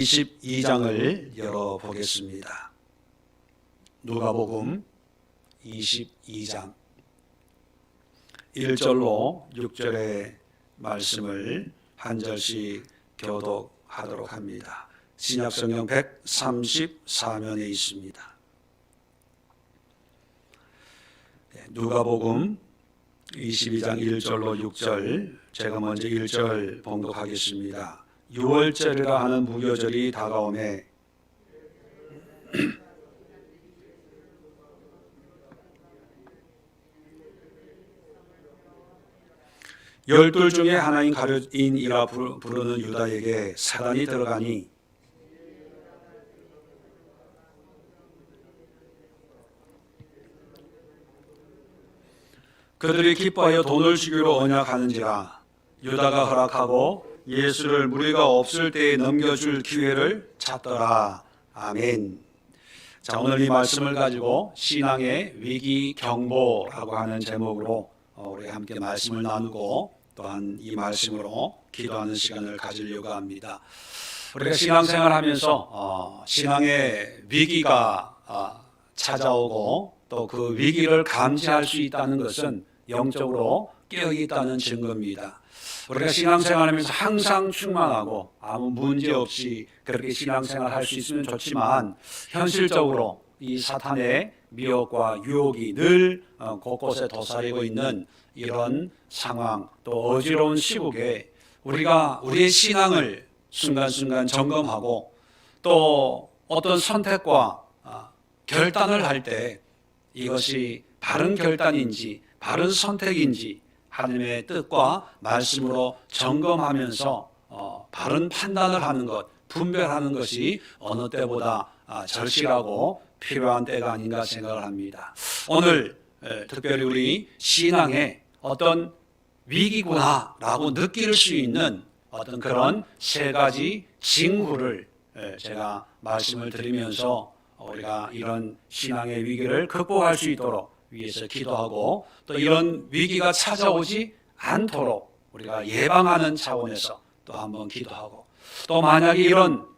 22장을 열어보겠습니다. 누가복음 22장 1절로 6절의 말씀을 한 절씩 교독하도록 합니다. 신약성경 134면에 있습니다. 누가복음 22장 1절로 6절, 제가 먼저 1절 봉독하겠습니다. 6월절이라 하는 무교절이 다가오매 열둘 중에 하나인 가룟인이라 부르는 유다에게 사단이 들어가니 그들이 기뻐하여 돈을 주기로 언약하는지라. 유다가 허락하고 예수를 무리가 없을 때에 넘겨줄 기회를 찾더라. 아멘. 자, 오늘 이 말씀을 가지고 신앙의 위기 경보라고 하는 제목으로 우리 함께 말씀을 나누고 또한 이 말씀으로 기도하는 시간을 가지려고 합니다. 우리가 신앙생활 하면서 신앙의 위기가 찾아오고 또 그 위기를 감지할 수 있다는 것은 영적으로 깨어있다는 증거입니다. 우리가 신앙생활하면서 항상 충만하고 아무 문제 없이 그렇게 신앙생활 할 수 있으면 좋지만 현실적으로 이 사탄의 미혹과 유혹이 늘 곳곳에 도사리고 있는 이런 상황, 또 어지러운 시국에 우리가 우리의 신앙을 순간순간 점검하고 또 어떤 선택과 결단을 할 때 이것이 바른 결단인지 바른 선택인지 하나님의 뜻과 말씀으로 점검하면서 바른 판단을 하는 것, 분별하는 것이 어느 때보다 절실하고 필요한 때가 아닌가 생각을 합니다. 오늘 특별히 우리 신앙에 어떤 위기구나라고 느낄 수 있는 어떤 그런 세 가지 징후를 제가 말씀을 드리면서 우리가 이런 신앙의 위기를 극복할 수 있도록 위해서 기도하고 또 이런 위기가 찾아오지 않도록 우리가 예방하는 차원에서 또 한번 기도하고 또 만약에 이런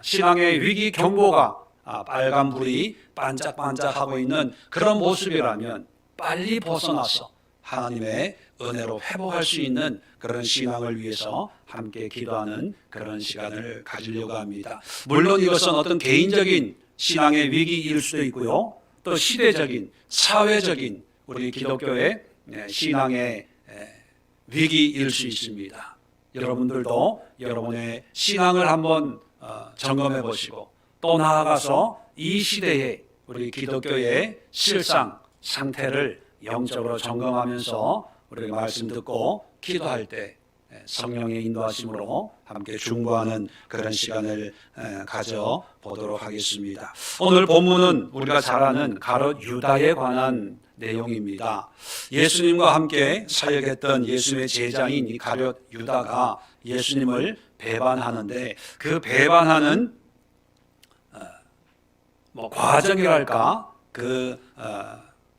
신앙의 위기 경보가 빨간불이 반짝반짝하고 있는 그런 모습이라면 빨리 벗어나서 하나님의 은혜로 회복할 수 있는 그런 신앙을 위해서 함께 기도하는 그런 시간을 가지려고 합니다. 물론 이것은 어떤 개인적인 신앙의 위기일 수도 있고요. 또 시대적인, 사회적인 우리 기독교의 신앙의 위기일 수 있습니다. 여러분들도 여러분의 신앙을 한번 점검해 보시고 또 나아가서 이 시대에 우리 기독교의 실상 상태를 영적으로 점검하면서 우리가 말씀 듣고 기도할 때 성령의 인도하심으로 함께 중보하는 그런 시간을 가져보도록 하겠습니다. 오늘 본문은 우리가 잘 아는 가룟 유다에 관한 내용입니다. 예수님과 함께 사역했던 예수님의 제자인 이 가룟 유다가 예수님을 배반하는데 그 배반하는 과정이랄까 그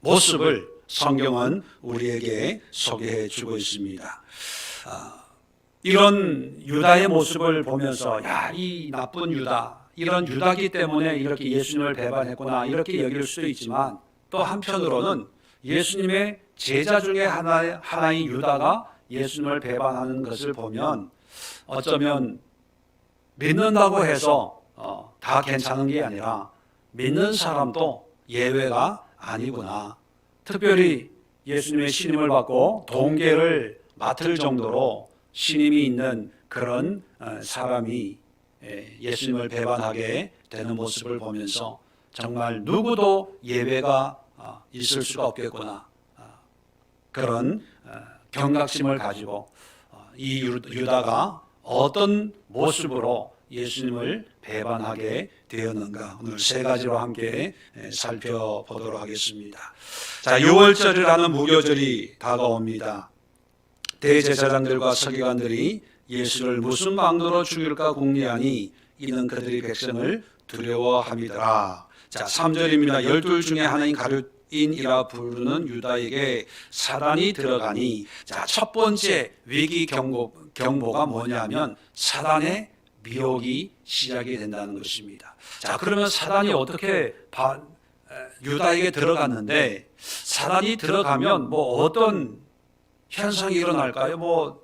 모습을 성경은 우리에게 소개해 주고 있습니다. 이런 유다의 모습을 보면서 이 나쁜 유다, 이런 유다기 때문에 이렇게 예수님을 배반했구나 이렇게 여길 수도 있지만 또 한편으로는 예수님의 제자 중에 하나인 유다가 예수님을 배반하는 것을 보면 어쩌면 믿는다고 해서 다 괜찮은 게 아니라 믿는 사람도 예외가 아니구나. 특별히 예수님의 신임을 받고 동계를 맡을 정도로 신임이 있는 그런 사람이 예수님을 배반하게 되는 모습을 보면서 정말 누구도 예외가 있을 수가 없겠구나. 그런 경각심을 가지고 이 유다가 어떤 모습으로 예수님을 배반하게 되었는가 오늘 세 가지로 함께 살펴보도록 하겠습니다. 자, 6월절이라는 무교절이 다가옵니다. 대제사장들과 서기관들이 예수를 무슨 방도로 죽일까 궁리하니 이는 그들이 백성을 두려워함이더라. 자, 3절입니다. 열둘 중에 하나인 가룟인이라 부르는 유다에게 사단이 들어가니, 자, 첫 번째 위기 경보가 뭐냐면 사단의 미혹이 시작이 된다는 것입니다. 자, 그러면 사단이 어떻게 유다에게 들어갔는데, 사단이 들어가면 뭐 어떤 현상이 일어날까요? 뭐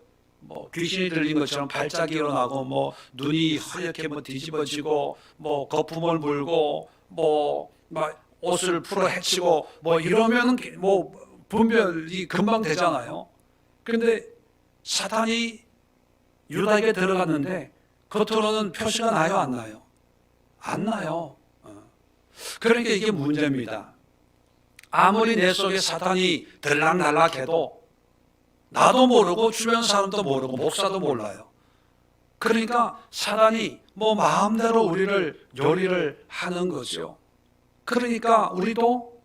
귀신이 들린 것처럼 발작이 일어나고, 뭐 눈이 하얗게 뭐 뒤집어지고, 뭐 거품을 물고, 막 옷을 풀어 헤치고, 뭐 이러면 뭐 분별이 금방 되잖아요. 그런데 사탄이 유다에게 들어갔는데 겉으로는 표시가 나요, 안 나요? 안 나요. 그러니까 이게 문제입니다. 아무리 내 속에 사탄이 들락날락해도 나도 모르고 주변 사람도 모르고 목사도 몰라요. 그러니까 사단이 뭐 마음대로 우리를 요리를 하는 거죠. 그러니까 우리도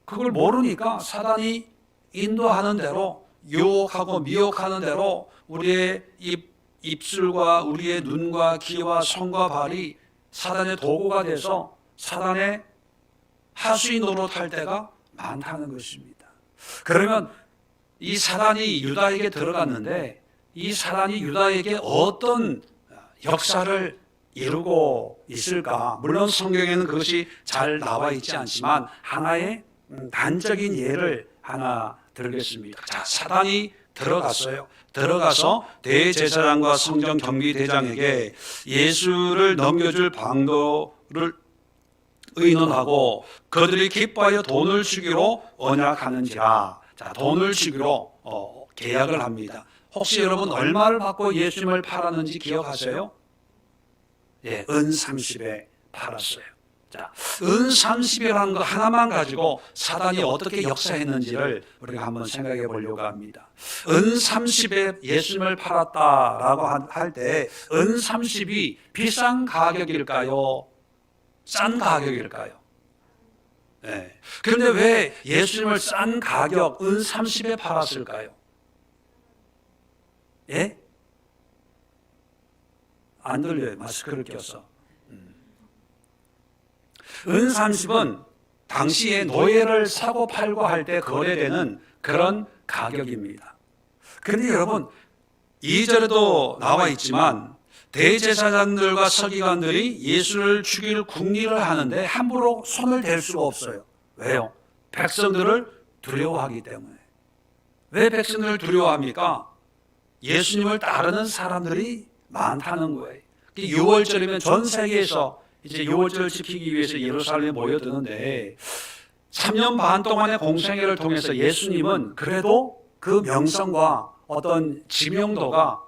그걸 모르니까 사단이 인도하는 대로, 유혹하고 미혹하는 대로 우리의 입술과 우리의 눈과 귀와 손과 발이 사단의 도구가 돼서 사단의 하수인 노릇할 때가 많다는 것입니다. 그러면 이 사단이 유다에게 들어갔는데, 이 사단이 유다에게 어떤 역사를 이루고 있을까? 물론 성경에는 그것이 잘 나와 있지 않지만 하나의 단적인 예를 하나 들겠습니다. 자, 사단이 들어갔어요. 들어가서 대제사장과 성전 경비대장에게 예수를 넘겨줄 방도를 의논하고 그들이 기뻐하여 돈을 주기로 언약하는지라. 자, 돈을 주기로 계약을 합니다. 혹시 여러분 얼마를 받고 예수님을 팔았는지 기억하세요? 예, 은 30에 팔았어요. 자, 은 30이라는 거 하나만 가지고 사단이 어떻게 역사했는지를 우리가 한번 생각해 보려고 합니다. 은 30에 예수님을 팔았다라고 할 때 은 30이 비싼 가격일까요? 싼 가격일까요? 네. 그런데 왜 예수님을 싼 가격 은 30에 팔았을까요? 예? 안 들려요. 마스크를 껴서. 은 30은 당시에 노예를 사고 팔고 할 때 거래되는 그런 가격입니다. 그런데 여러분, 2절에도 나와 있지만 대제사장들과 서기관들이 예수를 죽일 궁리를 하는데 함부로 손을 댈 수가 없어요. 왜요? 백성들을 두려워하기 때문에. 왜 백성들을 두려워합니까? 예수님을 따르는 사람들이 많다는 거예요. 6월절이면 전 세계에서 이제 6월절을 지키기 위해서 예루살렘에 모여드는데 3년 반 동안의 공생애를 통해서 예수님은 그래도 그 명성과 어떤 지명도가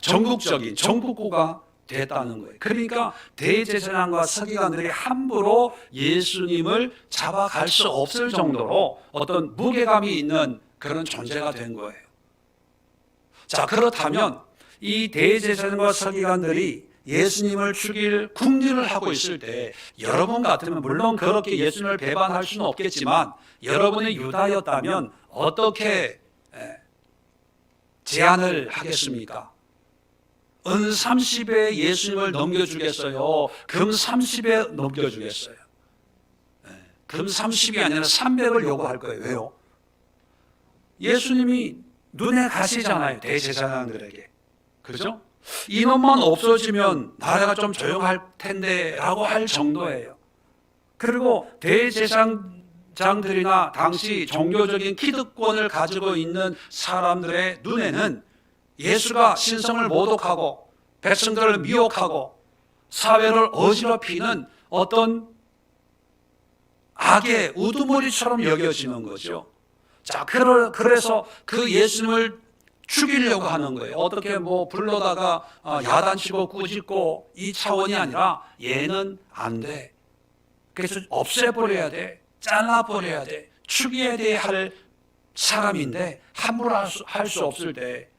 전국적인 전국구가 됐다는 거예요. 그러니까 대제사장과 서기관들이 함부로 예수님을 잡아갈 수 없을 정도로 어떤 무게감이 있는 그런 존재가 된 거예요. 자, 그렇다면 이 대제사장과 서기관들이 예수님을 죽일 궁리를 하고 있을 때 여러분 같으면 물론 그렇게 예수님을 배반할 수는 없겠지만 여러분이 유다였다면 어떻게 제안을 하겠습니까? 은 30에 예수님을 넘겨주겠어요? 금 30에 넘겨주겠어요? 금 30이 아니라 300을 요구할 거예요. 왜요? 예수님이 눈에 가시잖아요. 대제사장들에게. 그렇죠? 인원만 없어지면 나라가 좀 조용할 텐데 라고 할 정도예요. 그리고 대제사장들이나 당시 종교적인 기득권을 가지고 있는 사람들의 눈에는 예수가 신성을 모독하고 백성들을 미혹하고 사회를 어지럽히는 어떤 악의 우두머리처럼 여겨지는 거죠. 자, 그래서 그 예수님을 죽이려고 하는 거예요. 어떻게 뭐 불러다가 야단치고 꾸짖고 이 차원이 아니라 얘는 안 돼. 그래서 없애버려야 돼. 잘라버려야 돼. 죽여야 돼 할 사람인데 함부로 할 수 없을 때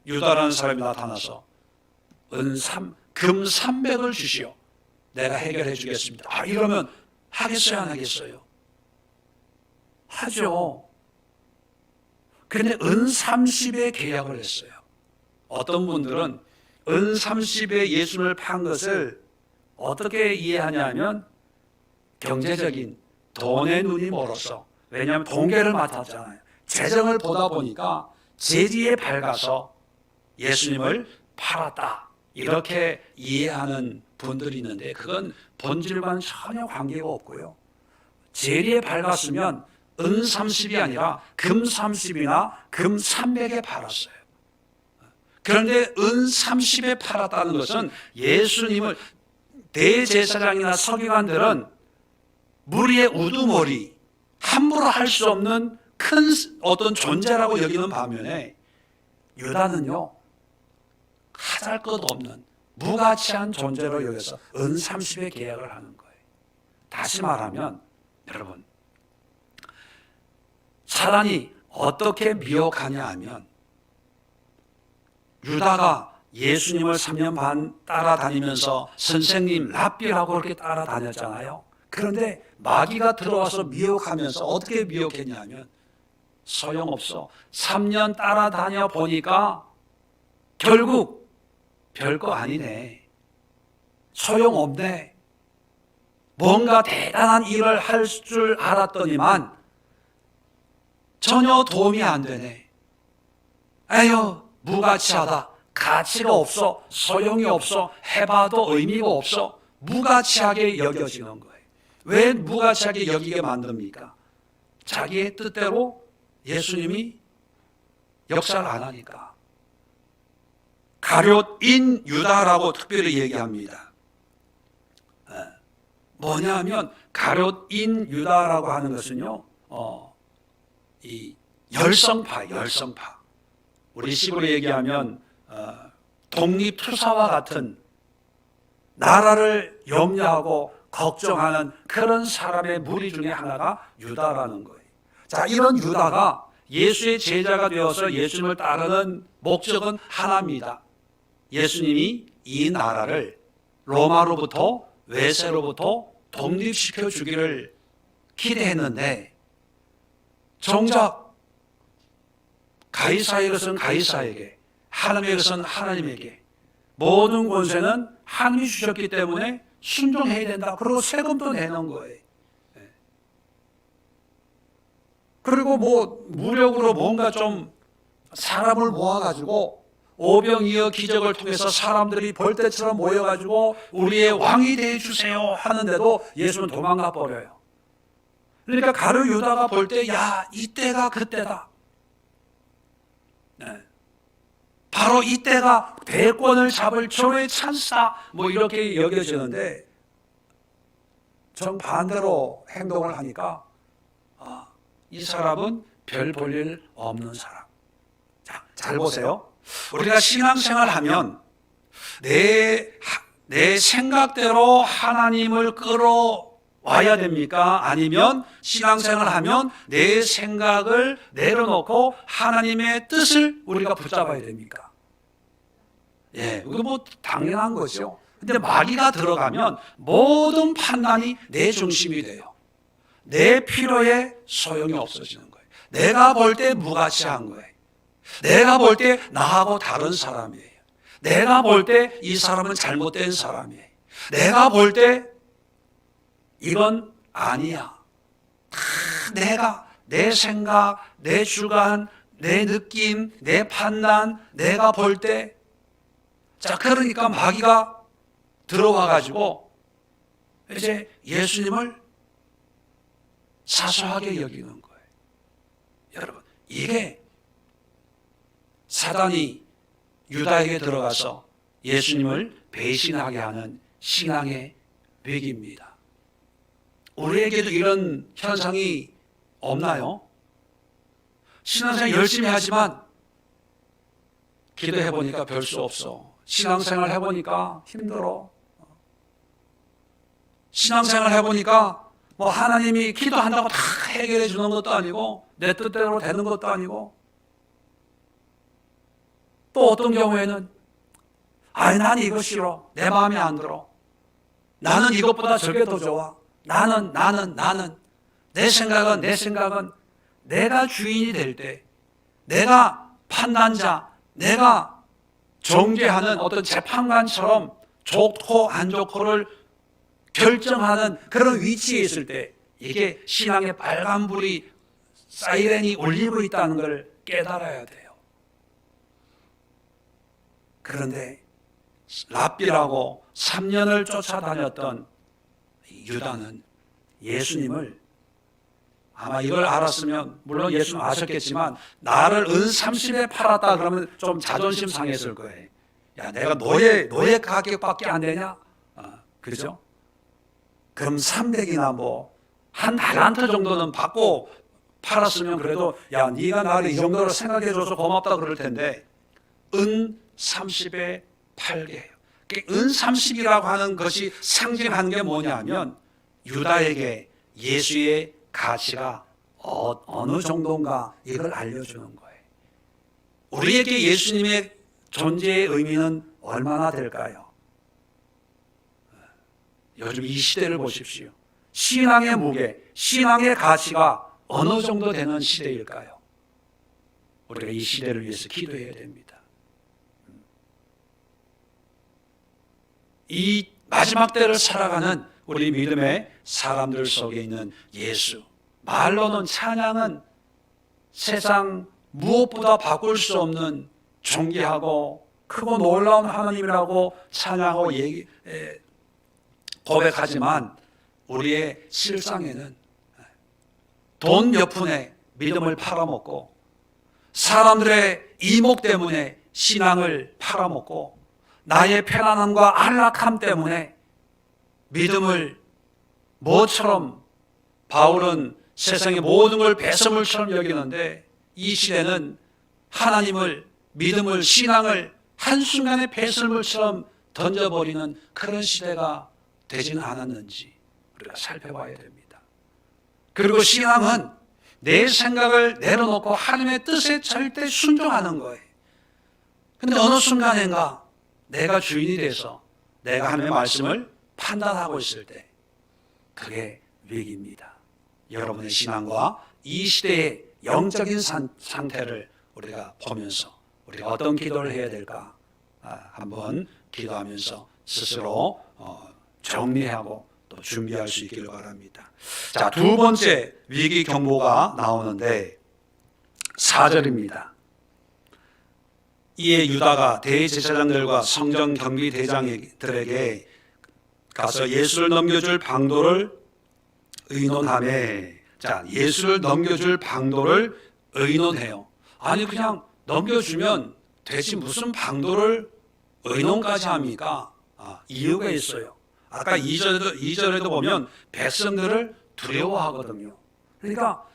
유다라는 사람이 나타나서 금 300을 주시오. 내가 해결해 주겠습니다. 이러면 하겠어요, 안 하겠어요? 하죠. 그런데 은 30에 계약을 했어요. 어떤 분들은 은 30에 예수님을 판 것을 어떻게 이해하냐면 경제적인 돈의 눈이 멀어서, 왜냐하면 통계를 맡았잖아요. 재정을 보다 보니까 재지에 밝아서 예수님을 팔았다 이렇게 이해하는 분들이 있는데 그건 본질과는 전혀 관계가 없고요. 재리에 밝았으면 은 30이 아니라 금 30이나 금 300에 팔았어요. 그런데 은 30에 팔았다는 것은 예수님을 대제사장이나 서기관들은 무리의 우두머리, 함부로 할 수 없는 큰 어떤 존재라고 여기는 반면에 유다는요, 하잘 것 없는 무가치한 존재로 여겨서 은 30에 계약을 하는 거예요. 다시 말하면 여러분, 사단이 어떻게 미혹하냐 하면 유다가 예수님을 3년 반 따라다니면서 선생님 랍비라고 그렇게 따라다녔잖아요. 그런데 마귀가 들어와서 미혹하면서 어떻게 미혹했냐 하면 소용없어. 3년 따라다녀 보니까 결국 별거 아니네. 소용없네. 뭔가 대단한 일을 할 줄 알았더니만 전혀 도움이 안 되네. 에휴, 무가치하다. 가치가 없어. 소용이 없어. 해봐도 의미가 없어. 무가치하게 여겨지는 거예요. 왜 무가치하게 여기게 만듭니까? 자기의 뜻대로 예수님이 역사를 안 하니까. 가룟인 유다라고 특별히 얘기합니다. 뭐냐면 가룟인 유다라고 하는 것은요, 이 열성파. 우리 식으로 얘기하면 독립투사와 같은 나라를 염려하고 걱정하는 그런 사람의 무리 중에 하나가 유다라는 거예요. 자, 이런 유다가 예수의 제자가 되어서 예수님을 따르는 목적은 하나입니다. 예수님이 이 나라를 로마로부터 외세로부터 독립시켜 주기를 기대했는데 정작 가이사의 것은 가이사에게, 하나님의 것은 하나님에게, 모든 권세는 하나님이 주셨기 때문에 순종해야 된다. 그리고 세금도 내는 거예요. 그리고 무력으로 뭔가 좀 사람을 모아가지고 오병이어 기적을 통해서 사람들이 벌떼처럼 모여가지고 우리의 왕이 되어주세요 하는데도 예수는 도망가 버려요. 그러니까 가룟 유다가 볼 때, 야, 이때가 그때다. 네. 바로 이때가 대권을 잡을 절호의 찬스다. 이렇게 여겨지는데 정반대로 행동을 하니까 이 사람은 별 볼 일 없는 사람. 자, 잘 보세요. 우리가 신앙생활 하면 내 생각대로 하나님을 끌어와야 됩니까? 아니면 신앙생활 하면 내 생각을 내려놓고 하나님의 뜻을 우리가 붙잡아야 됩니까? 예, 이거 당연한 거죠. 근데 마귀가 들어가면 모든 판단이 내 중심이 돼요. 내 필요에 소용이 없어지는 거예요. 내가 볼 때 무가치한 거예요. 내가 볼 때 나하고 다른 사람이에요. 내가 볼 때 이 사람은 잘못된 사람이에요. 내가 볼 때 이건 아니야. 내가, 내 생각, 내 주관, 내 느낌, 내 판단, 내가 볼 때, 자, 그러니까 마귀가 들어와가지고 이제 예수님을 사소하게 여기는 거예요. 여러분, 이게 사단이 유다에게 들어가서 예수님을 배신하게 하는 신앙의 위기입니다. 우리에게도 이런 현상이 없나요? 신앙생활 열심히 하지만 기도해보니까 별 수 없어. 신앙생활 해보니까 힘들어. 신앙생활 해보니까 하나님이 기도한다고 다 해결해 주는 것도 아니고 내 뜻대로 되는 것도 아니고 또 어떤 경우에는 난 이거 싫어. 내 마음에 안 들어. 나는 이것보다 저게 더 좋아. 나는 내 생각은 내가 주인이 될 때, 내가 판단자, 내가 정죄하는 어떤 재판관처럼 좋고 안 좋고를 결정하는 그런 위치에 있을 때 이게 신앙의 빨간불이 사이렌이 울리고 있다는 걸 깨달아야 돼요. 그런데 랍비라고 3년을 쫓아다녔던 유다는 예수님을 아마 이걸 알았으면, 물론 예수는 아셨겠지만 나를 은 30에 팔았다 그러면 좀 자존심 상했을 거예요. 야, 내가 노예 가격밖에 안 되냐? 그죠? 그럼 300이나 뭐 한 달란트 정도는 받고 팔았으면 그래도 야, 네가 나를 이 정도로 생각해줘서 고맙다 그럴 텐데 은 30에 팔게 해요. 은 30이라고 하는 것이 상징하는 게 뭐냐면 유다에게 예수의 가치가 어느 정도인가 이걸 알려주는 거예요. 우리에게 예수님의 존재의 의미는 얼마나 될까요? 요즘 이 시대를 보십시오. 신앙의 무게, 신앙의 가치가 어느 정도 되는 시대일까요? 우리가 이 시대를 위해서 기도해야 됩니다. 이 마지막 때를 살아가는 우리 믿음의 사람들 속에 있는 예수, 말로는 찬양은 세상 무엇보다 바꿀 수 없는 존귀하고 크고 놀라운 하나님이라고 찬양하고 고백하지만 우리의 실상에는 돈 몇 푼에 믿음을 팔아먹고 사람들의 이목 때문에 신앙을 팔아먹고 나의 편안함과 안락함 때문에 믿음을 뭐처럼 바울은 세상의 모든 걸 배설물처럼 여기는데 이 시대는 하나님을, 믿음을, 신앙을 한순간에 배설물처럼 던져버리는 그런 시대가 되지는 않았는지 우리가 살펴봐야 됩니다. 그리고 신앙은 내 생각을 내려놓고 하나님의 뜻에 절대 순종하는 거예요. 그런데 어느 순간인가 내가 주인이 돼서 내가 하나님의 말씀을 판단하고 있을 때 그게 위기입니다. 여러분의 신앙과 이 시대의 영적인 상태를 우리가 보면서 우리가 어떤 기도를 해야 될까 한번 기도하면서 스스로 정리하고 또 준비할 수 있기를 바랍니다. 자, 두 번째 위기 경보가 나오는데 4절입니다. 이에 유다가 대제사장들과 성전 경비 대장들에게 가서 예수를 넘겨줄 방도를 의논하매, 자, 예수를 넘겨줄 방도를 의논해요. 아니 그냥 넘겨주면 되지 무슨 방도를 의논까지 합니까? 이유가 있어요. 아까 2절에도 보면 백성들을 두려워하거든요. 그러니까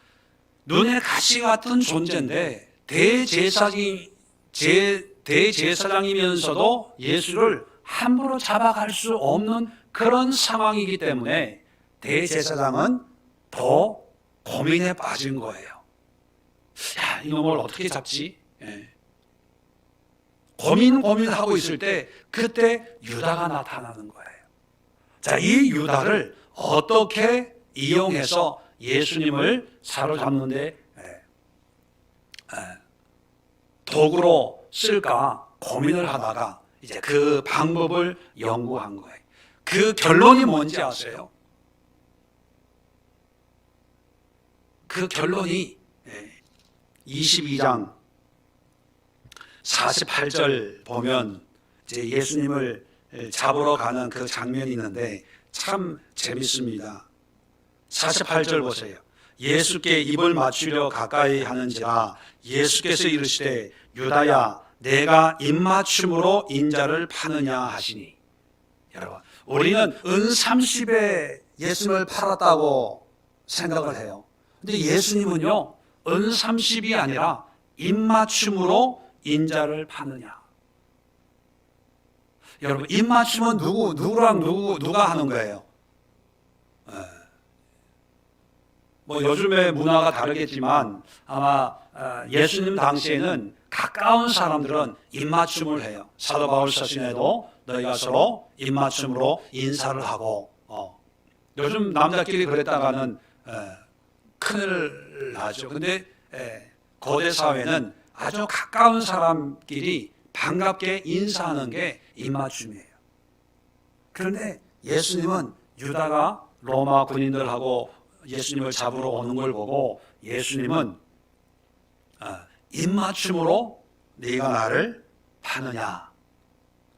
눈에 가시 같은 존재인데 대제사장이면서도 예수를 함부로 잡아갈 수 없는 그런 상황이기 때문에 대제사장은 더 고민에 빠진 거예요. 야, 이놈을 어떻게 잡지? 고민하고 있을 때 그때 유다가 나타나는 거예요. 자, 이 유다를 어떻게 이용해서 예수님을 사로잡는데 도구로 쓸까 고민을 하다가 이제 그 방법을 연구한 거예요. 그 결론이 뭔지 아세요? 그 결론이 22장 48절 보면 이제 예수님을 잡으러 가는 그 장면이 있는데 참 재밌습니다. 48절 보세요. 예수께 입을 맞추려 가까이 하는지라 예수께서 이르시되 유다야 내가 입맞춤으로 인자를 파느냐 하시니. 여러분, 우리는 은 30에 예수님을 팔았다고 생각을 해요. 근데 예수님은요 은 30이 아니라 입맞춤으로 인자를 파느냐. 여러분, 입맞춤은 누가 하는 거예요? 뭐 요즘의 문화가 다르겠지만 아마 예수님 당시에는 가까운 사람들은 입맞춤을 해요. 사도 바울 서신에도 너희가 서로 입맞춤으로 인사를 하고 요즘 남자끼리 그랬다가는 큰일 나죠. 근데 고대 사회는 아주 가까운 사람끼리 반갑게 인사하는 게 입맞춤이에요. 그런데 예수님은 유다가 로마 군인들하고 예수님을 잡으러 오는 걸 보고 예수님은 입맞춤으로 네가 나를 파느냐.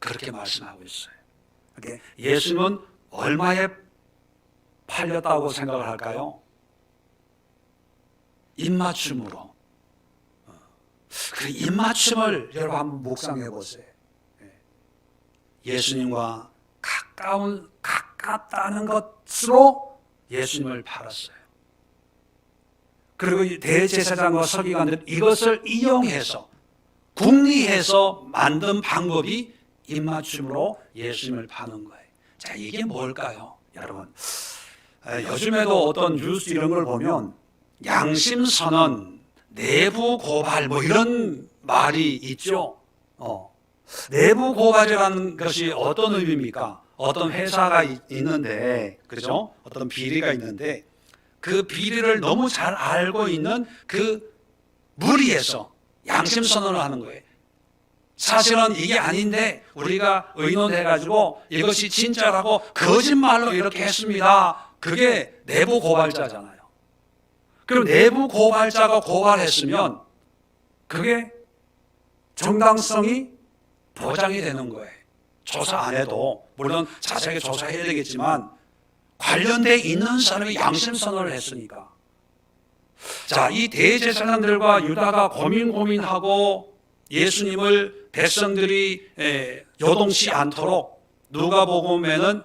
그렇게 말씀하고 있어요. 예수님은 얼마에 팔렸다고 생각을 할까요? 입맞춤으로. 그 입맞춤을 여러분 한번 묵상해 보세요. 예수님과 가깝다는 것으로 예수님을 팔았어요. 그리고 대제사장과 서기관들은 이것을 이용해서 궁리해서 만든 방법이 입맞춤으로 예수님을 파는 거예요. 자, 이게 뭘까요? 여러분, 요즘에도 어떤 뉴스 이런 걸 보면 양심선언, 내부 고발 뭐 이런 말이 있죠. 내부 고발이라는 것이 어떤 의미입니까? 어떤 회사가 있는데, 그렇죠? 어떤 비리가 있는데 그 비리를 너무 잘 알고 있는 그 무리에서 양심선언을 하는 거예요. 사실은 이게 아닌데 우리가 의논해가지고 이것이 진짜라고 거짓말로 이렇게 했습니다. 그게 내부 고발자잖아요. 그리고 내부 고발자가 고발했으면 그게 정당성이 보장이 되는 거예요. 조사 안 해도 물론 자세하게 조사해야 되겠지만 관련돼 있는 사람이 양심선언을 했으니까. 자, 이 대제사장들과 유다가 고민하고 예수님을 백성들이 요동치 않도록 마가복음에는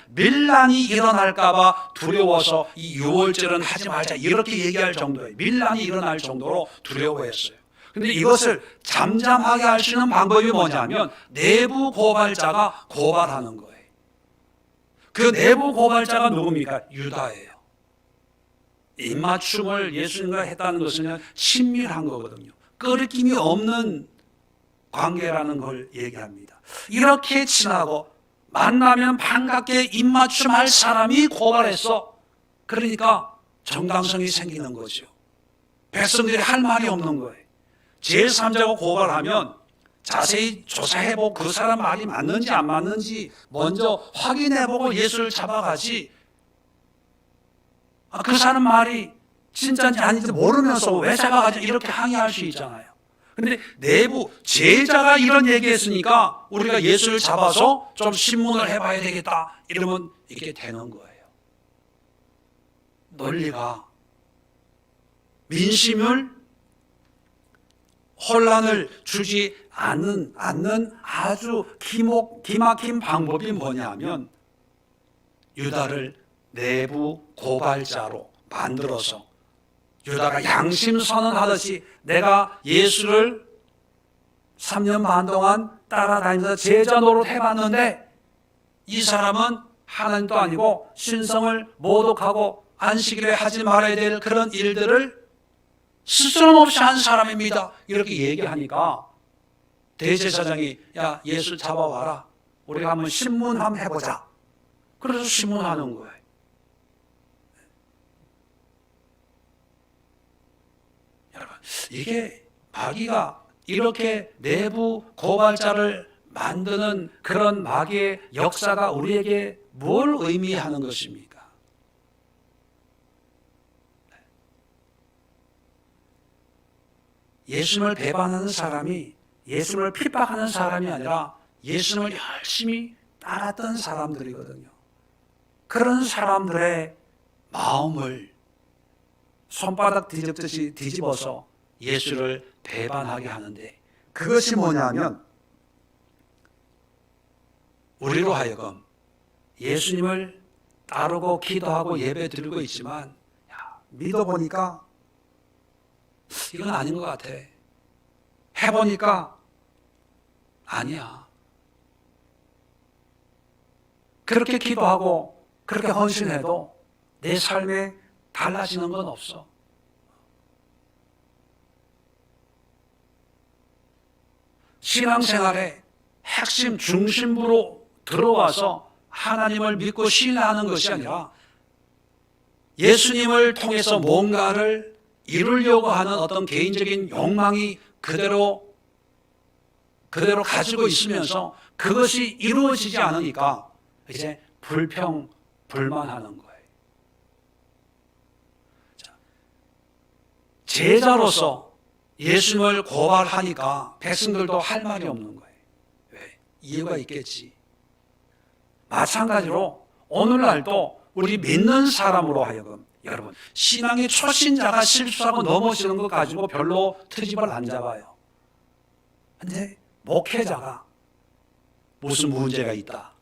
밀란이 일어날까봐 두려워서 이 유월절은 하지 말자 이렇게 얘기할 정도예요. 밀란이 일어날 정도로 두려워했어요. 근데 이것을 잠잠하게 할 수 있는 방법이 뭐냐면 내부 고발자가 고발하는 거예요. 그 내부 고발자가 누굽니까? 유다예요. 입맞춤을 예수님과 했다는 것은 친밀한 거거든요. 끄리낌이 없는 관계라는 걸 얘기합니다. 이렇게 친하고 만나면 반갑게 입맞춤할 사람이 고발했어. 그러니까 정당성이 생기는 거죠. 백성들이 할 말이 없는 거예요. 제3자가 고발하면 자세히 조사해보고 그 사람 말이 맞는지 안 맞는지 먼저 확인해보고 예수를 잡아가지, 그 사람 말이 진짜인지 아닌지 모르면서 왜 잡아가지 이렇게 항의할 수 있잖아요. 근데 내부 제자가 이런 얘기했으니까 우리가 예수를 잡아서 좀 신문을 해봐야 되겠다 이러면 이게 되는 거예요. 논리가 민심을 혼란을 주지 않는 아주 기막힌 방법이 뭐냐면 유다를 내부 고발자로 만들어서 유다가 양심선언하듯이 내가 예수를 3년 반 동안 따라다니면서 제자 노릇 해봤는데 이 사람은 하나님도 아니고 신성을 모독하고 안식일에 하지 말아야 될 그런 일들을 스스럼없이 한 사람입니다. 이렇게 얘기하니까 대제사장이 야 예수 잡아와라. 우리가 한번 신문 한번 해보자. 그래서 신문하는 거예요. 여러분, 이게 마귀가 이렇게 내부 고발자를 만드는 그런 마귀의 역사가 우리에게 뭘 의미하는 것입니까? 예수님을 배반하는 사람이 예수님을 핍박하는 사람이 아니라 예수님을 열심히 따랐던 사람들이거든요. 그런 사람들의 마음을 손바닥 뒤집듯이 뒤집어서 예수를 배반하게 하는데 그것이 뭐냐면 우리로 하여금 예수님을 따르고 기도하고 예배 드리고 있지만 믿어보니까 이건 아닌 것 같아. 해보니까 아니야. 그렇게 기도하고 그렇게 헌신해도 내 삶에 달라지는 건 없어. 신앙생활의 핵심 중심부로 들어와서 하나님을 믿고 신뢰하는 것이 아니라 예수님을 통해서 뭔가를 이루려고 하는 어떤 개인적인 욕망이 그대로 가지고 있으면서 그것이 이루어지지 않으니까 이제 불평불만하는 거예요. 제자로서 예수님을 고발하니까 백성들도 할 말이 없는 거예요. 왜? 이유가 있겠지. 마찬가지로 오늘날도 우리 믿는 사람으로 하여금, 여러분, 신앙의 초신자가 실수하고 넘어지는 것 가지고 별로 트집을 안 잡아요. 근데 목회자가 무슨 문제가 있다,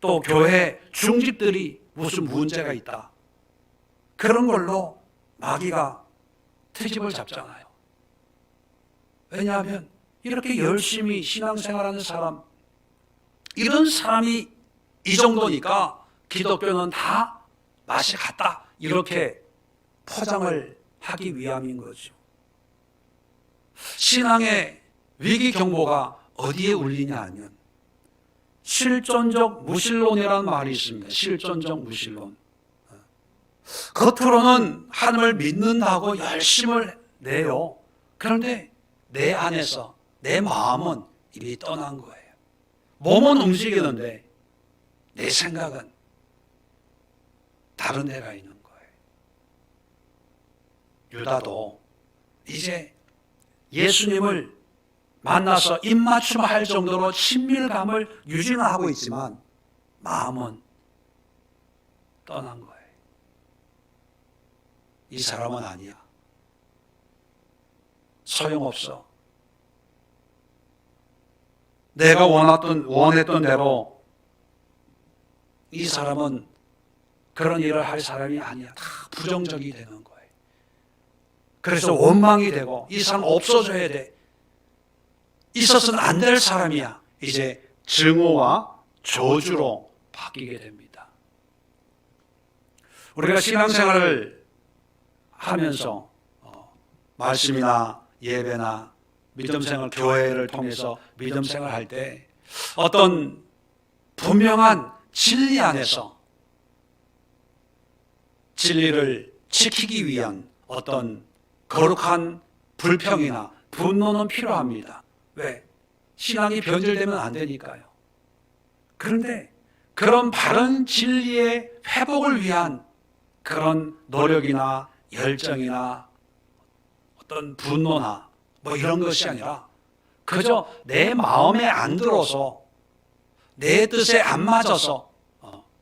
또 교회 중직들이 무슨 문제가 있다, 그런 걸로 마귀가 트집을 잡잖아요. 왜냐하면 이렇게 열심히 신앙생활하는 사람, 이런 사람이 이 정도니까 기독교는 다 맛이 같다, 이렇게 포장을 하기 위함인 거죠. 신앙의 위기 경보가 어디에 울리냐 하면 실존적 무신론이라는 말이 있습니다. 실존적 무신론. 겉으로는 하나님을 믿는다고 열심을 내요. 그런데 내 안에서 내 마음은 이미 떠난 거예요. 몸은 움직이는데 내 생각은 다른 데가 있는 거예요. 유다도 이제 예수님을 만나서 입맞춤할 정도로 친밀감을 유지는 하고 있지만 마음은 떠난 거예요. 이 사람은 아니야. 소용없어. 내가 원했던 대로 이 사람은 그런 일을 할 사람이 아니야. 다 부정적이 되는 거예요. 그래서 원망이 되고 이 사람 없어져야 돼. 있어서는 안 될 사람이야. 이제 증오와 저주로 바뀌게 됩니다. 우리가 신앙생활을 하면서 말씀이나 예배나 믿음생활, 교회를 통해서 믿음생활을 할 때 어떤 분명한 진리 안에서 진리를 지키기 위한 어떤 거룩한 불평이나 분노는 필요합니다. 왜? 신앙이 변질되면 안 되니까요. 그런데 그런 바른 진리의 회복을 위한 그런 노력이나 열정이나 어떤 분노나 뭐 이런 것이 아니라 그저 내 마음에 안 들어서 내 뜻에 안 맞아서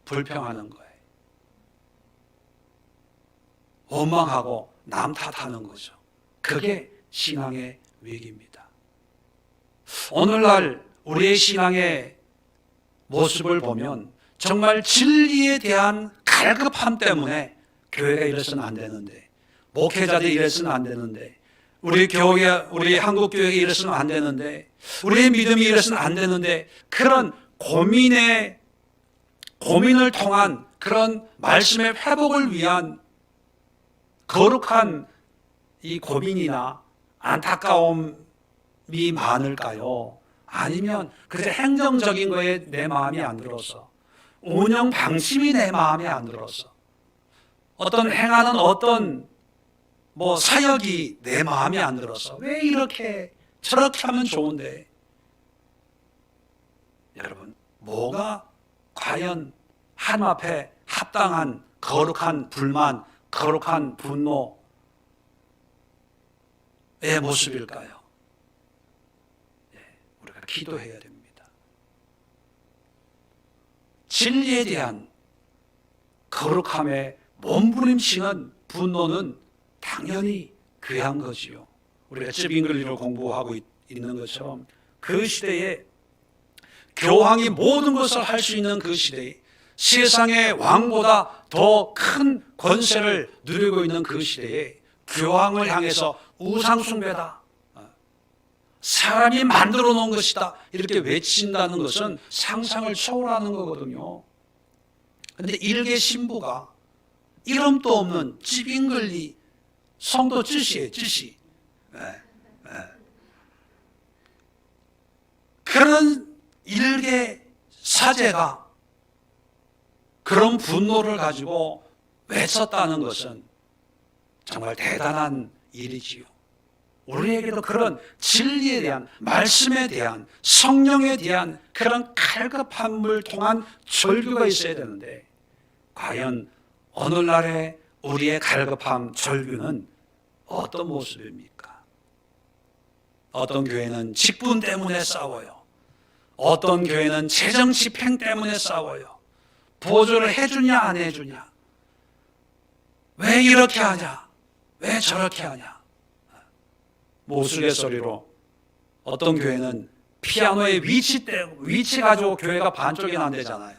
불평하는 거예요. 원망하고 남 탓하는 거죠. 그게 신앙의 위기입니다. 오늘날 우리의 신앙의 모습을 보면 정말 진리에 대한 갈급함 때문에 교회가 이래서는 안 되는데, 목회자들이 이래서는 안 되는데, 우리 한국 교회가 이래서는 안 되는데, 우리의 믿음이 이래서는 안 되는데, 그런 고민을 통한 그런 말씀의 회복을 위한 거룩한 이 고민이나 안타까움이 많을까요? 아니면 그저 행정적인 거에 내 마음이 안 들어서, 운영 방침이 내 마음에 안 들어서, 어떤 행하는 어떤 사역이 내 마음에 안 들어서, 왜 이렇게 저렇게 하면 좋은데, 여러분, 뭐가 과연 하나님 앞에 합당한 거룩한 불만, 거룩한 분노의 모습일까요? 우리가 기도해야 됩니다. 진리에 대한 거룩함에 몸부림치는 분노는 당연히 귀한 거지요. 우리가 쯔빙글리를 공부하고 있는 것처럼 그 시대에 교황이 모든 것을 할 수 있는 그 시대에, 세상의 왕보다 더 큰 권세를 누리고 있는 그 시대에 교황을 향해서 우상숭배다, 사람이 만들어 놓은 것이다, 이렇게 외친다는 것은 상상을 초월하는 거거든요. 그런데 일개 신부가 이름도 없는 찌빙글리 성도 쯔시예요, 쯔시. 그런 일개 사제가 그런 분노를 가지고 외쳤다는 것은 정말 대단한 일이지요. 우리에게도 그런 진리에 대한, 말씀에 대한, 성령에 대한 그런 갈급함을 통한 절규가 있어야 되는데, 과연 오늘날의 우리의 갈급함, 절규는 어떤 모습입니까? 어떤 교회는 직분 때문에 싸워요. 어떤 교회는 재정 집행 때문에 싸워요. 보조를 해주냐 안 해주냐, 왜 이렇게 하냐, 왜 저렇게 하냐. 뭐 우스갯소리로 어떤 교회는 피아노의 위치 가지고 교회가 반쪽이 난대잖아요.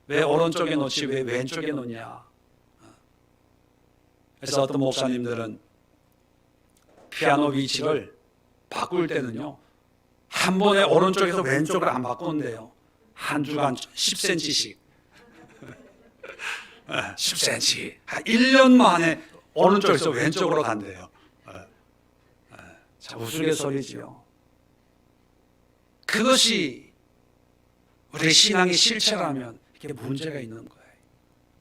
왜 오른쪽에 놓지 왜 왼쪽에 놓냐. 그래서 어떤 목사님들은 피아노 위치를 바꿀 때는요, 한 번에 오른쪽에서 왼쪽으로 안 바꾸는데요, 한 주간 10cm씩 10cm 한 1년 만에 오른쪽에서 왼쪽으로 간대요. 자, 우스갯소리지요. 그것이 우리 신앙의 실체라면 이게 문제가 있는 거예요.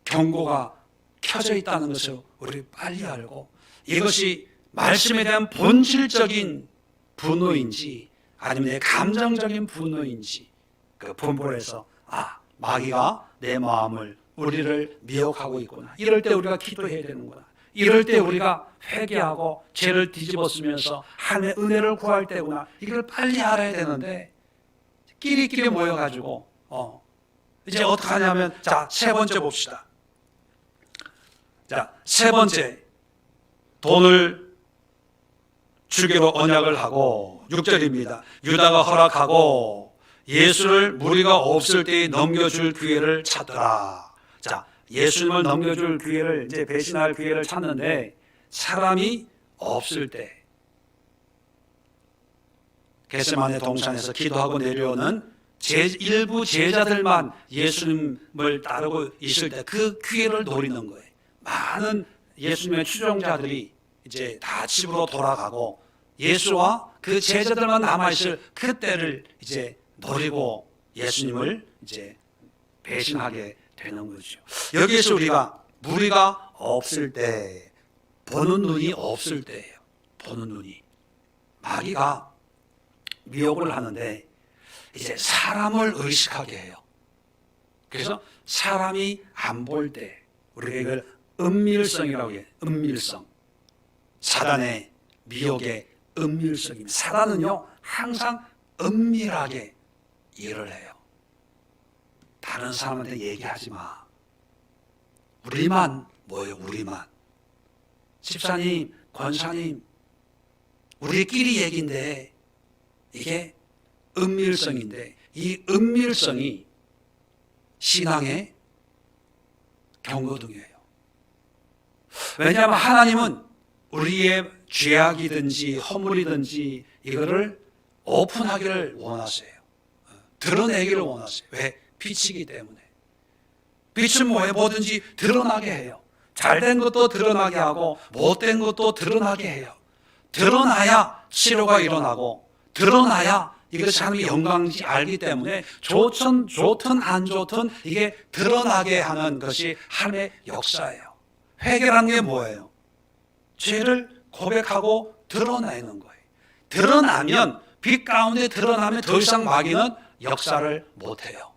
경고가 켜져 있다는 것을 우리 빨리 알고, 이것이 말씀에 대한 본질적인 분노인지 아니면 내 감정적인 분노인지 그 분별을 해서 마귀가 내 마음을, 우리를 미혹하고 있구나, 이럴 때 우리가 기도해야 되는구나, 이럴 때 우리가 회개하고 죄를 뒤집어 쓰면서 하나님의 은혜를 구할 때구나, 이걸 빨리 알아야 되는데 끼리끼리 모여가지고 이제 어떻게 하냐면, 자, 세 번째 봅시다. 자, 세 번째, 돈을 주기로 언약을 하고, 6절입니다. 유다가 허락하고 예수를 무리가 없을 때에 넘겨줄 기회를 찾더라. 자, 예수님을 넘겨줄 기회를, 이제 배신할 기회를 찾는데 사람이 없을 때, 겟세마네 동산에서 기도하고 내려오는 일부 제자들만 예수님을 따르고 있을 때 그 기회를 노리는 거예요. 많은 예수님의 추종자들이 이제 다 집으로 돌아가고 예수와 그 제자들만 남아있을 그때를 이제 노리고 예수님을 이제 배신하게 되는 거죠. 여기에서 우리가 무리가 없을 때, 보는 눈이 없을 때예요. 보는 눈이. 마귀가 미혹을 하는데 이제 사람을 의식하게 해요. 그래서 사람이 안 볼 때 우리가 이걸 은밀성이라고 해요. 은밀성. 사단의 미혹의 은밀성입니다. 사단은요, 항상 은밀하게 일을 해요. 다른 사람한테 얘기하지 마. 우리만 뭐예요? 우리만. 집사님, 권사님, 우리끼리 얘기인데 이게 은밀성인데, 이 은밀성이 신앙의 경고등이에요. 왜냐하면 하나님은 우리의 죄악이든지 허물이든지 이거를 오픈하기를 원하세요. 드러내기를 원하세요. 왜? 빛이기 때문에. 빛은 뭐예요? 뭐든지 드러나게 해요. 잘된 것도 드러나게 하고 못된 것도 드러나게 해요. 드러나야 치료가 일어나고, 드러나야 이것이 하나님의 영광인지 알기 때문에 좋든 안 좋든 이게 드러나게 하는 것이 하나님의 역사예요. 회개라는 게 뭐예요? 죄를 고백하고 드러내는 거예요. 드러나면, 빛 가운데 드러나면 더 이상 마귀는 역사를 못해요.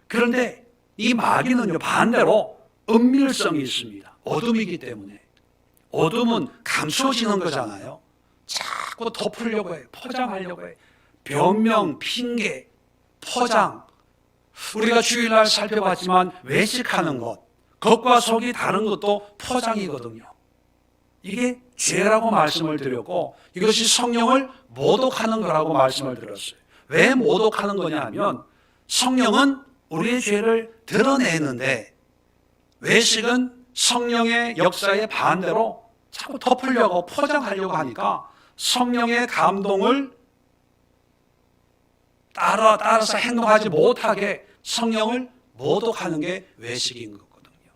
그런데 이 마귀는요, 반대로 은밀성이 있습니다. 어둠이기 때문에. 어둠은 감춰지는 거잖아요. 자꾸 덮으려고 해요. 포장하려고 해요. 변명, 핑계, 포장. 우리가 주일날 살펴봤지만 외식하는 것, 겉과 속이 다른 것도 포장이거든요. 이게 죄라고 말씀을 드렸고, 이것이 성령을 모독하는 거라고 말씀을 드렸어요. 왜 모독하는 거냐 하면, 성령은 우리의 죄를 드러내는데 외식은 성령의 역사에 반대로 자꾸 덮으려고 포장하려고 하니까 성령의 감동을 따라서 행동하지 못하게 성령을 모독하는 게 외식인 거거든요.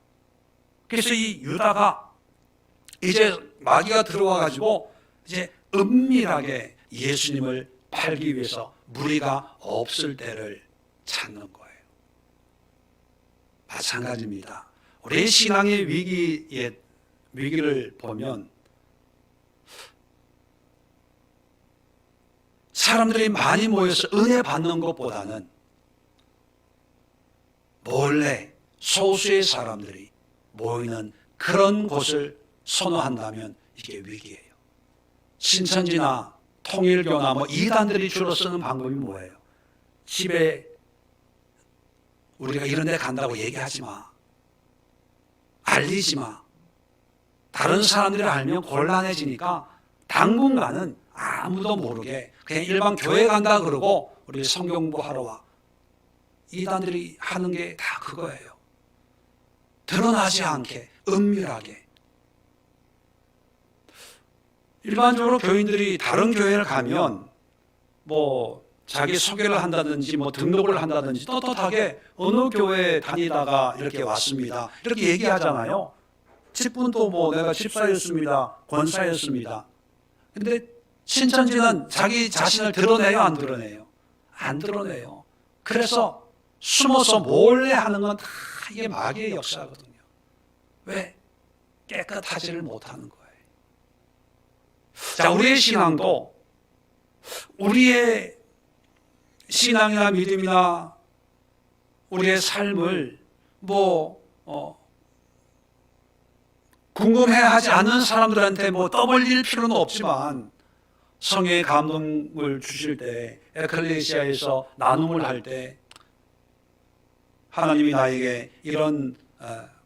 그래서 이 유다가 이제 마귀가 들어와 가지고 이제 은밀하게 예수님을 팔기 위해서 무리가 없을 때를 찾는 거예요. 마찬가지입니다. 우리 신앙의 위기를 보면 사람들이 많이 모여서 은혜 받는 것보다는 몰래 소수의 사람들이 모이는 그런 곳을 선호한다면 이게 위기예요. 신천지나 통일교나 뭐 이단들이 주로 쓰는 방법이 뭐예요? 집에 우리가 이런 데 간다고 얘기하지 마. 알리지 마. 다른 사람들이 알면 곤란해지니까 당분간은 아무도 모르게 그냥 일반 교회 간다 그러고 우리 성경 공부하러 와. 이단들이 하는 게 다 그거예요. 드러나지 않게 은밀하게. 일반적으로 교인들이 다른 교회를 가면 뭐 자기 소개를 한다든지 뭐 등록을 한다든지 떳떳하게 어느 교회 다니다가 이렇게 왔습니다. 이렇게 얘기하잖아요. 집분도 뭐 내가 집사였습니다. 권사였습니다. 근데 신천지는 자기 자신을 드러내요, 안 드러내요? 안 드러내요. 그래서 숨어서 몰래 하는 건 다 이게 마귀의 역사거든요. 왜? 깨끗하지를 못하는 거예요. 자, 우리의 신앙도 우리의 신앙이나 믿음이나 우리의 삶을 궁금해하지 않는 사람들한테 떠벌릴 필요는 없지만 성령의 감동을 주실 때 에클레시아에서 나눔을 할 때 하나님이 나에게 이런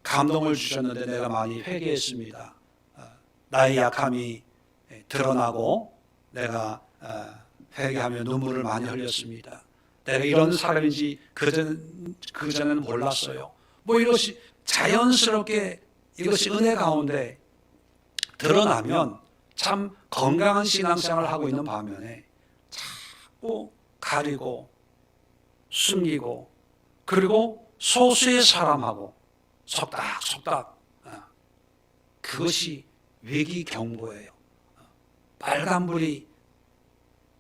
감동을 주셨는데 내가 많이 회개했습니다. 나의 약함이 드러나고 내가 회개하며 눈물을 많이 흘렸습니다. 내가 이런 사람인지 그전에는 몰랐어요. 이것이 자연스럽게 이것이 은혜 가운데 드러나면 참 건강한 신앙생활을 하고 있는 반면에 자꾸 가리고 숨기고 그리고 소수의 사람하고 속닥속닥 그것이 위기경보예요. 빨간불이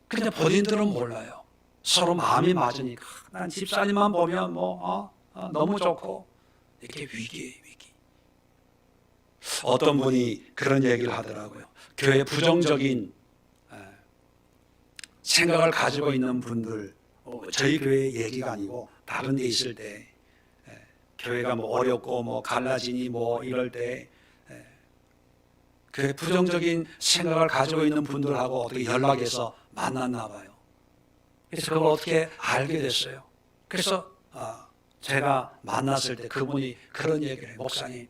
근데 본인들은 몰라요. 서로 마음이 맞으니까 난 집사님만 보면 너무 좋고 이렇게 위기예요. 위기. 어떤 분이 그런 얘기를 하더라고요. 교회 부정적인 생각을 가지고 있는 분들 저희 교회 얘기가 아니고 다른 데 있을 때 교회가 어렵고 갈라지니 이럴 때 교회 부정적인 생각을 가지고 있는 분들하고 어떻게 연락해서 만났나 봐요. 그래서 그걸 어떻게 알게 됐어요. 그래서 제가 만났을 때 그분이 그런 얘기를 해요. 목사님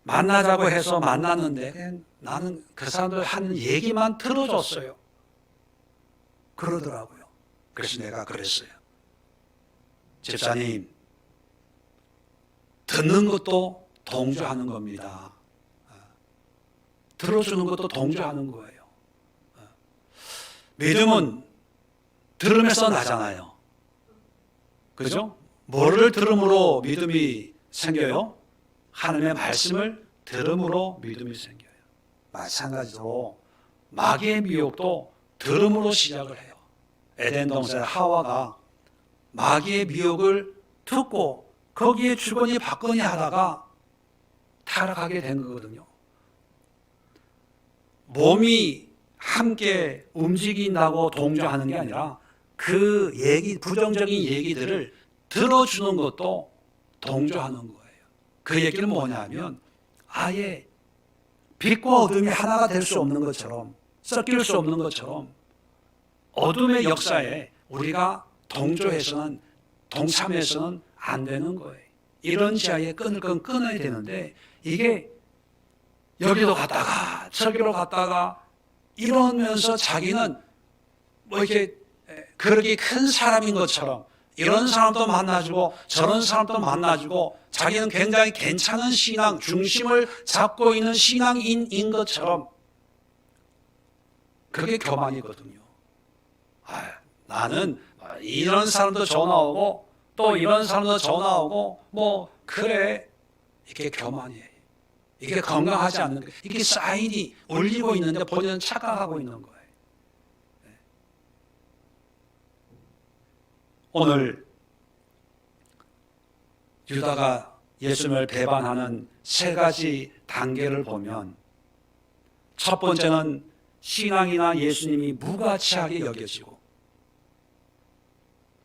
만나자고 해서 만났는데 그냥 나는 그 사람들 하는 얘기만 들어줬어요. 그러더라고요. 그래서 내가 그랬어요. 집사님 듣는 것도 동조하는 겁니다. 들어주는 것도 동조하는 거예요. 믿음은 들음에서 나잖아요. 그죠? 뭐를 들음으로 믿음이 생겨요? 하나님의 말씀을 들음으로 믿음이 생겨요. 마찬가지로 마귀의 미혹도 들음으로 시작을 해요. 에덴 동산 하와가 마귀의 미혹을 듣고 거기에 주거니 받거니 하다가 타락하게 된 거거든요. 몸이 함께 움직인다고 동조하는 게 아니라 그 부정적인 얘기들을 들어주는 것도 동조하는 거예요. 그 얘기는 뭐냐면 아예 빛과 어둠이 하나가 될 수 없는 것처럼 섞일 수 없는 것처럼 어둠의 역사에 우리가 동조해서는 동참해서는 안 되는 거예요. 이런 지하에 끈을 끊어야 되는데 이게 여기로 갔다가 저기로 갔다가 이러면서 자기는 이렇게 그렇게 큰 사람인 것처럼 이런 사람도 만나주고 저런 사람도 만나주고 자기는 굉장히 괜찮은 신앙 중심을 잡고 있는 신앙인인 것처럼 그게 교만이거든요. 나는 이런 사람도 전화 오고 또 이런 사람도 전화 오고 그래 이게 교만이에요. 이게 건강하지 않는 거예요. 이게 사인이 울리고 있는데 본인은 착각하고 있는 거예요. 오늘 유다가 예수님을 배반하는 세 가지 단계를 보면 첫 번째는 신앙이나 예수님이 무가치하게 여겨지고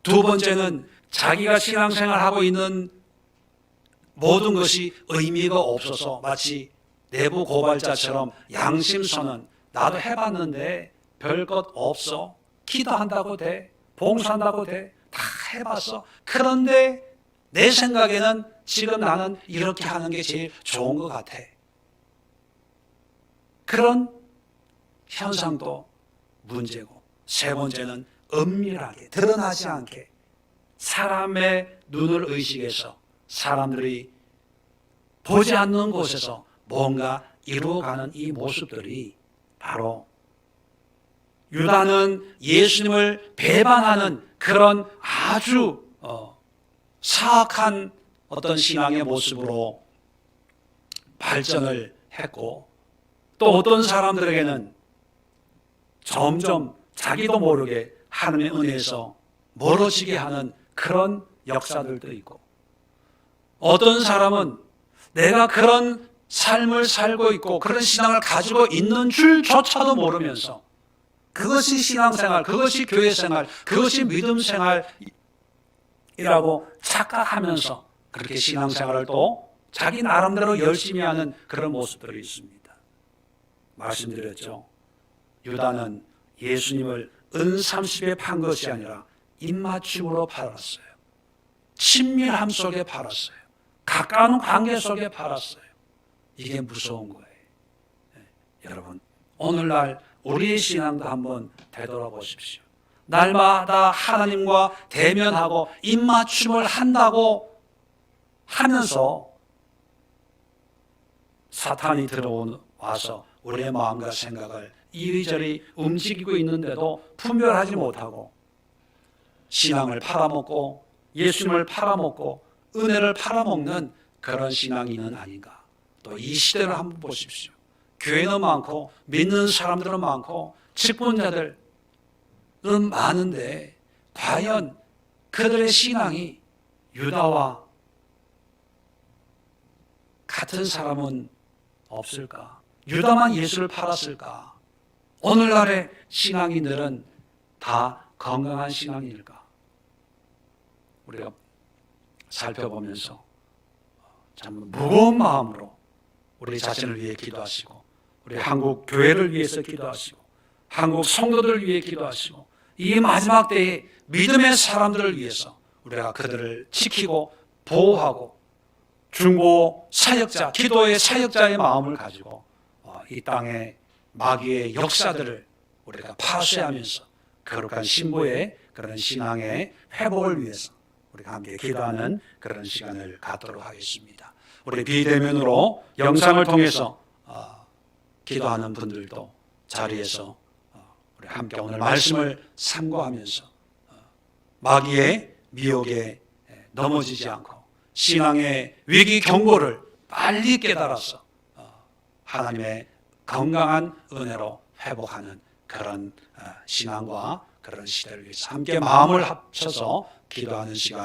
두 번째는 자기가 신앙생활하고 있는 모든 것이 의미가 없어서 마치 내부 고발자처럼 양심선언 나도 해봤는데 별것 없어. 기도한다고 돼. 봉사한다고 돼. 다 해봤어. 그런데 내 생각에는 지금 나는 이렇게 하는 게 제일 좋은 것 같아. 그런 현상도 문제고, 세 번째는 은밀하게 드러나지 않게 사람의 눈을 의식해서 사람들이 보지 않는 곳에서 뭔가 이루어가는 이 모습들이 바로 유다는 예수님을 배반하는 그런 아주 사악한 어떤 신앙의 모습으로 발전을 했고, 또 어떤 사람들에게는 점점 자기도 모르게 하나님의 은혜에서 멀어지게 하는 그런 역사들도 있고, 어떤 사람은 내가 그런 삶을 살고 있고 그런 신앙을 가지고 있는 줄조차도 모르면서 그것이 신앙생활, 그것이 교회생활, 그것이 믿음생활이라고 착각하면서 그렇게 신앙생활을 또 자기 나름대로 열심히 하는 그런 모습들이 있습니다. 말씀드렸죠. 유다는 예수님을 은30에 판 것이 아니라 입맞춤으로 팔았어요. 친밀함 속에 팔았어요. 가까운 관계 속에 팔았어요. 이게 무서운 거예요. 네. 여러분, 오늘날 우리의 신앙도 한번 되돌아보십시오. 날마다 하나님과 대면하고 입맞춤을 한다고 하면서 사탄이 들어와서 우리의 마음과 생각을 이리저리 움직이고 있는데도 분별하지 못하고 신앙을 팔아먹고 예수님을 팔아먹고 은혜를 팔아먹는 그런 신앙인은 아닌가. 또 이 시대를 한번 보십시오. 교회는 많고 믿는 사람들은 많고 직분자들은 많은데 과연 그들의 신앙이 유다와 같은 사람은 없을까? 유다만 예수를 팔았을까? 오늘날의 신앙인들은 다 건강한 신앙일까? 우리가 살펴보면서 참 무거운 마음으로 우리 자신을 위해 기도하시고, 우리 한국 교회를 위해서 기도하시고, 한국 성도들을 위해 기도하시고, 이 마지막 때에 믿음의 사람들을 위해서 우리가 그들을 지키고 보호하고 중보 사역자, 기도의 사역자의 마음을 가지고 이 땅의 마귀의 역사들을 우리가 파쇄하면서 거룩한 신부의 그런 신앙의 회복을 위해서 우리가 함께 기도하는 그런 시간을 갖도록 하겠습니다. 우리 비대면으로 영상을 통해서 기도하는 분들도 자리에서 우리 함께 오늘 말씀을 참고하면서 마귀의 미혹에 넘어지지 않고 신앙의 위기 경고를 빨리 깨달아서 하나님의 건강한 은혜로 회복하는 그런 신앙과 그런 시대를 위해서 함께 마음을 합쳐서 기도하는 시간